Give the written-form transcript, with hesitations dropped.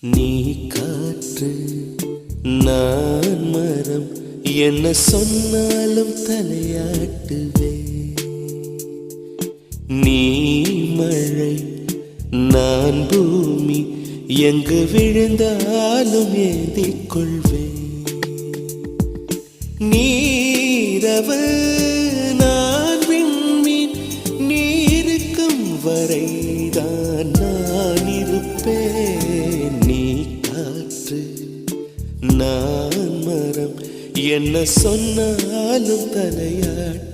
நீ காற்று நான் மரம், என்ன சொன்னாலும் தலையாட்டுவே. நீ மழை நான் பூமி, எங்கு விழுந்தாலும் ஏந்திக் கொள்வேன். நீரவு நான் விண்மீன், நீருக்கும் வரைதான் நான் இருப்பேன். நீ காற்று நான் மரம், என்ன சொன்னாலும் தலையாட்டு